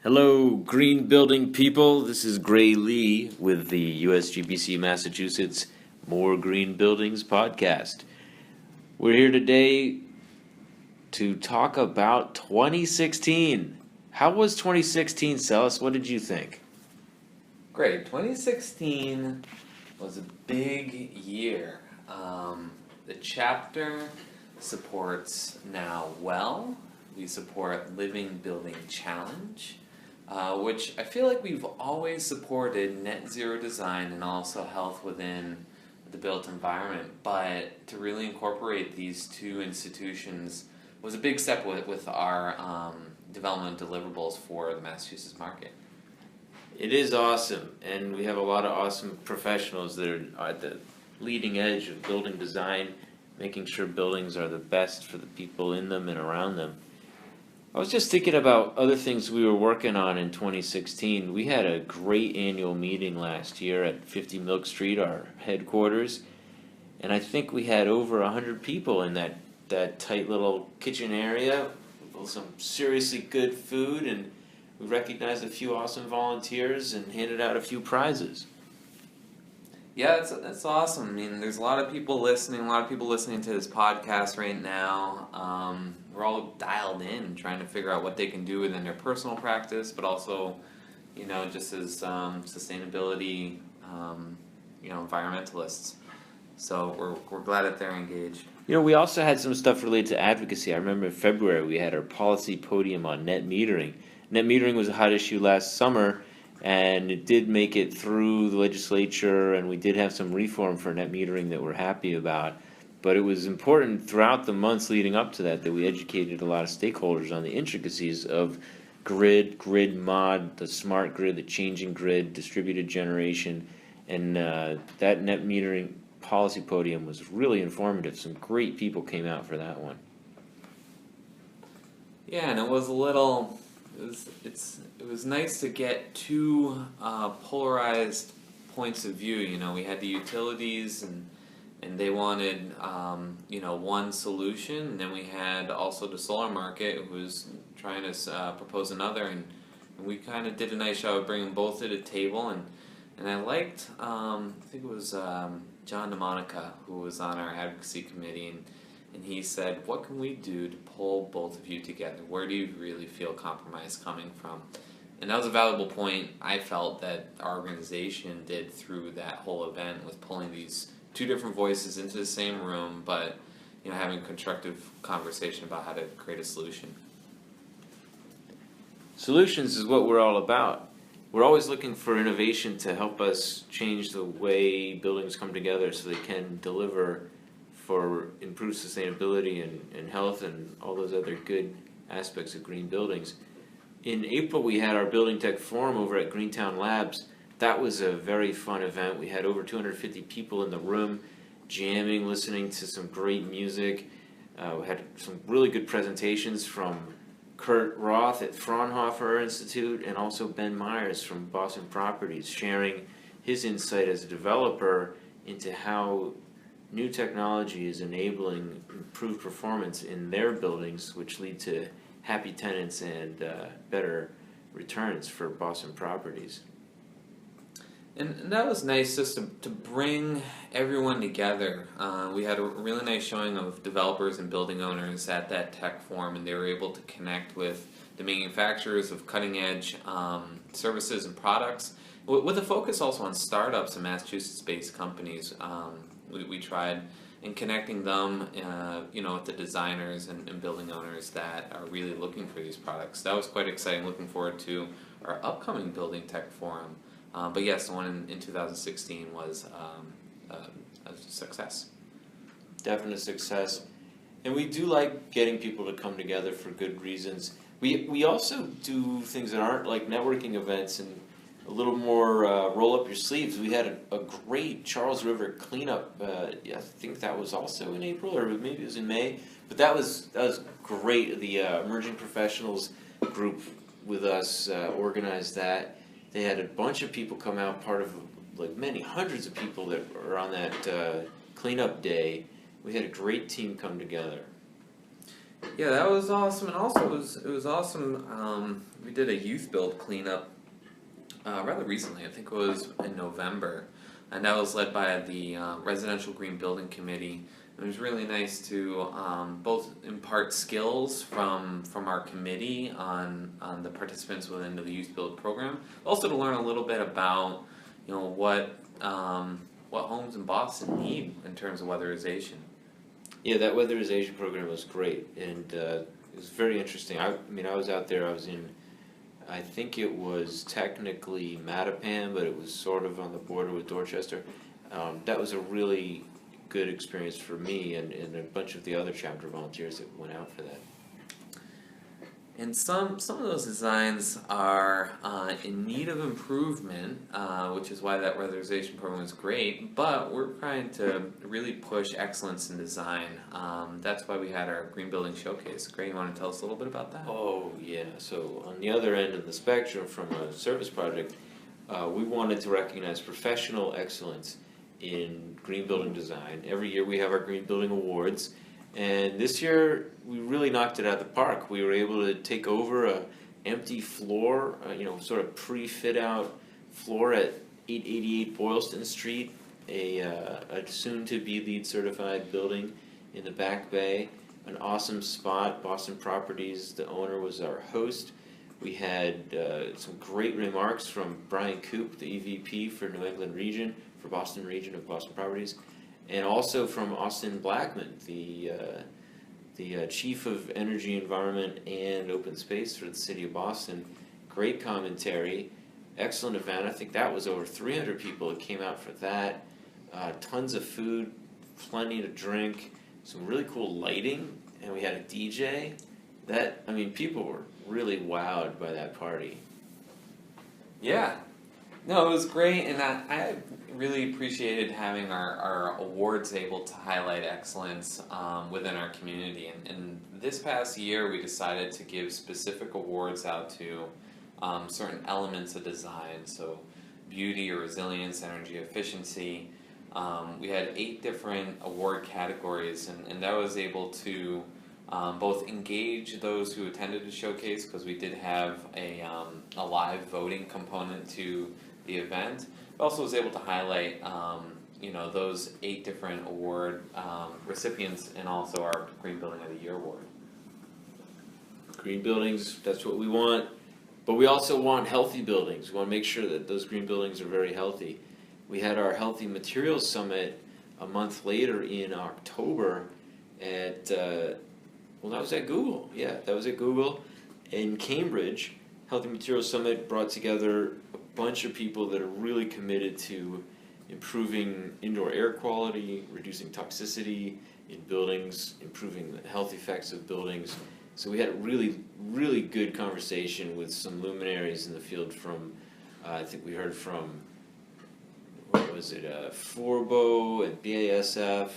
Hello, green building people. This is Gray Lee with the USGBC Massachusetts More Green Buildings podcast. We're here today to talk about 2016. How was 2016, Celis? What did you think? Great. 2016 was a big year. The chapter supports Now Well. We support Living Building Challenge, which I feel like we've always supported net zero design and also health within the built environment. But to really incorporate these two institutions was a big step with our development deliverables for the Massachusetts market. It is awesome, and we have a lot of awesome professionals that are at the leading edge of building design, making sure buildings are the best for the people in them and around them. I was just thinking about other things we were working on in 2016. We had a great annual meeting last year at 50 Milk Street, our headquarters, and I think we had over 100 people in that tight little kitchen area with some seriously good food, and we recognized a few awesome volunteers and handed out a few prizes. Yeah, that's awesome. I mean, there's a lot of people listening, to this podcast right now. We're all dialed in, trying to figure out what they can do within their personal practice, but also, just as sustainability, environmentalists. So we're glad that they're engaged. We also had some stuff related to advocacy. I remember in February we had our policy podium on net metering. Net metering was a hot issue last summer, and it did make it through the legislature, and we did have some reform for net metering that we're happy about. But it was important throughout the months leading up to that we educated a lot of stakeholders on the intricacies of grid mod, the smart grid, the changing grid, distributed generation, and that net metering policy podium was really informative. Some great people came out for that one. Yeah, and it was a little. It was nice to get two polarized points of view. We had the utilities and they wanted one solution, and then we had also the solar market who was trying to propose another, and we kind of did a nice job of bringing both to the table, and I liked I think it was John DeMonica who was on our advocacy committee, and he said, what can we do to pull both of you together? Where do you really feel compromise coming from? And that was a valuable point I felt that our organization did through that whole event, was pulling these two different voices into the same room, but having a constructive conversation about how to create a solution. Solutions is what we're all about. We're always looking for innovation to help us change the way buildings come together so they can deliver for improved sustainability and health and all those other good aspects of green buildings. In April, we had our Building Tech Forum over at Greentown Labs. That was a very fun event. We had over 250 people in the room jamming, listening to some great music. We had some really good presentations from Kurt Roth at Fraunhofer Institute and also Ben Myers from Boston Properties, sharing his insight as a developer into how new technology is enabling improved performance in their buildings, which lead to happy tenants and better returns for Boston Properties. And that was nice just to bring everyone together. We had a really nice showing of developers and building owners at that tech forum, and they were able to connect with the manufacturers of cutting-edge services and products, with a focus also on startups and Massachusetts-based companies. We tried in connecting them, with the designers and building owners that are really looking for these products. That was quite exciting. Looking forward to our upcoming Building Tech Forum. But yes, the one in 2016 was a success. Definite success. And we do like getting people to come together for good reasons. We also do things that aren't like networking events and a little more roll up your sleeves. We had a great Charles River cleanup. I think that was also in April, or maybe it was in May. But that was great. The emerging professionals group with us organized that. They had a bunch of people come out, part of like many hundreds of people that were on that cleanup day. We had a great team come together. Yeah, that was awesome, and also it was awesome. We did a youth build cleanup rather recently. I think it was in November, and that was led by the Residential Green Building Committee. It was really nice to both impart skills from our committee on the participants within the youth build program, also to learn a little bit about what homes in Boston need in terms of weatherization. Yeah, that weatherization program was great, and it was very interesting. I mean, I was out there. I was in, I think it was technically Mattapan, but it was sort of on the border with Dorchester. That was a really good experience for me and a bunch of the other chapter volunteers that went out for that. And some of those designs are in need of improvement, which is why that weatherization program is great. But we're trying to really push excellence in design. That's why we had our Green Building Showcase. Gray, you want to tell us a little bit about that? Oh, yeah. So on the other end of the spectrum from a service project, we wanted to recognize professional excellence in green building design. Every year we have our Green Building Awards, and this year we really knocked it out of the park. We were able to take over a empty floor, sort of pre-fit out floor at 888 Boylston Street, a soon-to-be LEED certified building in the Back Bay. An awesome spot. Boston Properties, the owner, was our host. We had some great remarks from Brian Koop, the EVP for New England region, for Boston region of Boston Properties, and also from Austin Blackman, the Chief of Energy, Environment, and Open Space for the City of Boston. Great commentary, excellent event. I think that was over 300 people that came out for that. Tons of food, plenty to drink, some really cool lighting, and we had a DJ. People were really wowed by that party. Yeah. No, it was great, and I really appreciated having our awards able to highlight excellence within our community. And this past year, we decided to give specific awards out to certain elements of design, so beauty or resilience, energy efficiency. We had 8 different award categories, and that was able to both engage those who attended the showcase, because we did have a live voting component to the event. It also was able to highlight those 8 different award recipients, and also our Green Building of the Year award. Green buildings, that's what we want, but we also want healthy buildings. We want to make sure that those green buildings are very healthy. We had our Healthy Materials Summit a month later in October at, that was at Google. Yeah, that was at Google in Cambridge. Healthy Materials Summit brought together a bunch of people that are really committed to improving indoor air quality, reducing toxicity in buildings, improving the health effects of buildings. So we had a really, really good conversation with some luminaries in the field from, I think we heard from, Forbo and BASF,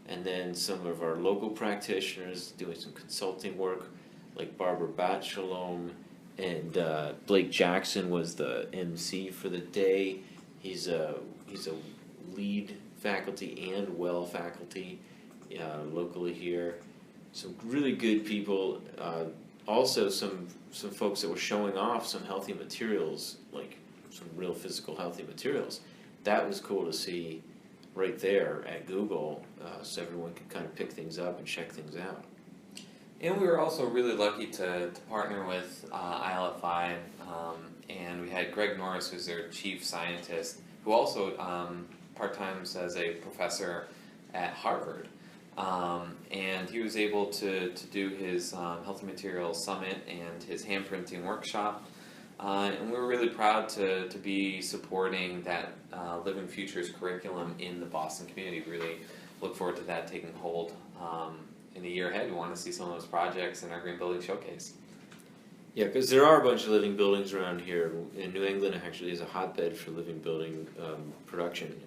and then some of our local practitioners doing some consulting work, like Barbara Batchelom, and Blake Jackson was the MC for the day. He's a lead faculty and well faculty locally here. Some really good people. Also some folks that were showing off some healthy materials, like some real physical healthy materials. That was cool to see right there at Google, so everyone could kind of pick things up and check things out. And we were also really lucky to partner with ILFI, and we had Greg Norris, who's their chief scientist, who also part-time as a professor at Harvard. And he was able to do his Healthy Materials Summit and his hand printing workshop. And we were really proud to be supporting that Living Futures curriculum in the Boston community. Really look forward to that taking hold in the year ahead. We want to see some of those projects in our Green Building Showcase. Yeah, because there are a bunch of living buildings around here. In New England, actually, is a hotbed for living building production.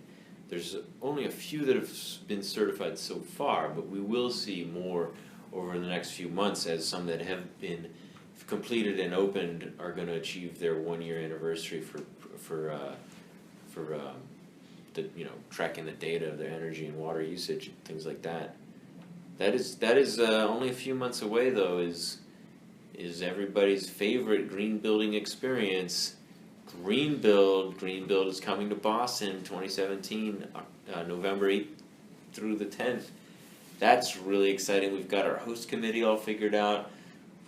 There's only a few that have been certified so far, but we will see more over the next few months, as some that have been completed and opened are going to achieve their 1-year anniversary for tracking the data of their energy and water usage, things like that. That is only a few months away though. Is everybody's favorite green building experience? Greenbuild is coming to Boston 2017, November 8th through the 10th. That's really exciting. We've got our host committee all figured out.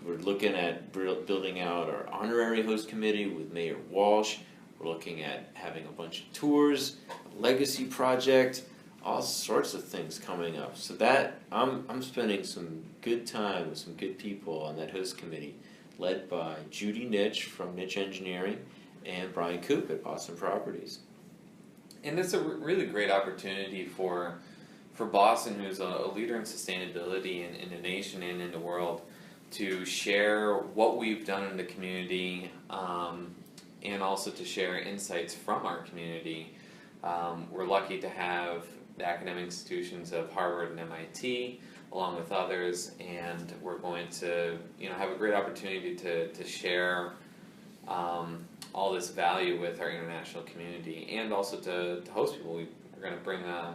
We're looking at building out our honorary host committee with Mayor Walsh. We're looking at having a bunch of tours, a legacy project, all sorts of things coming up. So that I'm spending some good time with some good people on that host committee, led by Judy Nitch from Nitch Engineering and Brian Coop at Boston Properties. And it's a really great opportunity for Boston, who's a leader in sustainability in the nation and in the world, to share what we've done in the community, and also to share insights from our community. We're lucky to have the academic institutions of Harvard and MIT, along with others, and we're going to have a great opportunity to share all this value with our international community, and also to host people. We're going to bring a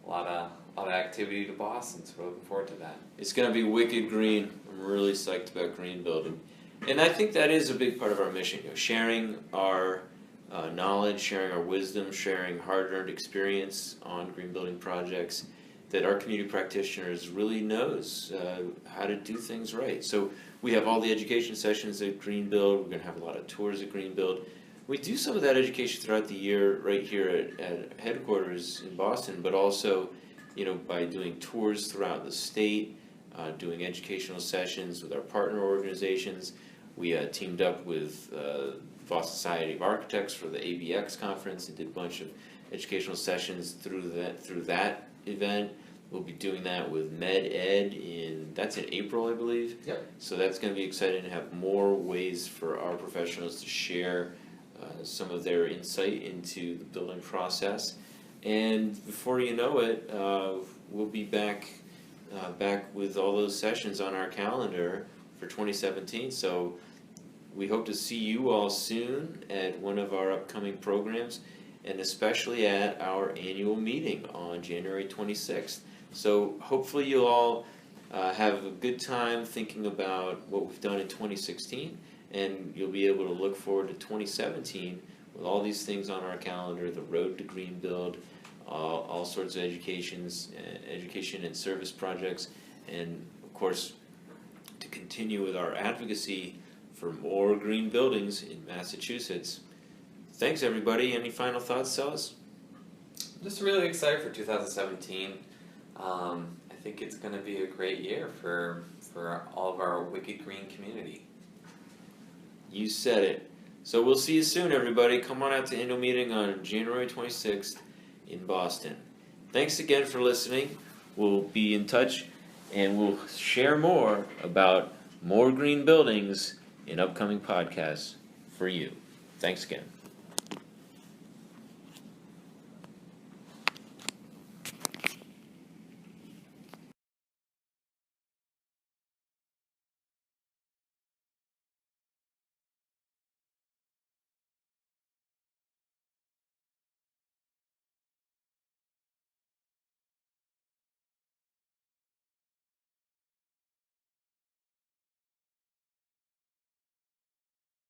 lot of activity to Boston, so we're looking forward to that. It's going to be wicked green. I'm really psyched about green building. And I think that is a big part of our mission, sharing our knowledge, sharing our wisdom, sharing hard-earned experience on green building projects, that our community practitioners really knows how to do things right. So we have all the education sessions at Greenbuild. We're going to have a lot of tours at Greenbuild. We do some of that education throughout the year right here at headquarters in Boston, but also by doing tours throughout the state, doing educational sessions with our partner organizations. We teamed up with Boston Society of Architects for the ABX conference and did a bunch of educational sessions through that event. We'll be doing that with Med Ed that's in April, I believe. Yep. So that's going to be exciting to have more ways for our professionals to share some of their insight into the building process. And before you know it, we'll be back with all those sessions on our calendar for 2017. So we hope to see you all soon at one of our upcoming programs, and especially at our annual meeting on January 26th. So hopefully you'll all have a good time thinking about what we've done in 2016, and you'll be able to look forward to 2017 with all these things on our calendar: the Road to Green Build, all sorts of education and service projects, and of course to continue with our advocacy for more green buildings in Massachusetts. Thanks everybody. Any final thoughts, Celis? Just really excited for 2017. I think it's going to be a great year for all of our wicked green community. You said it. So we'll see you soon, everybody. Come on out to annual meeting on January 26th in Boston. Thanks again for listening. We'll be in touch, and we'll share more about more green buildings in upcoming podcasts for you. Thanks again.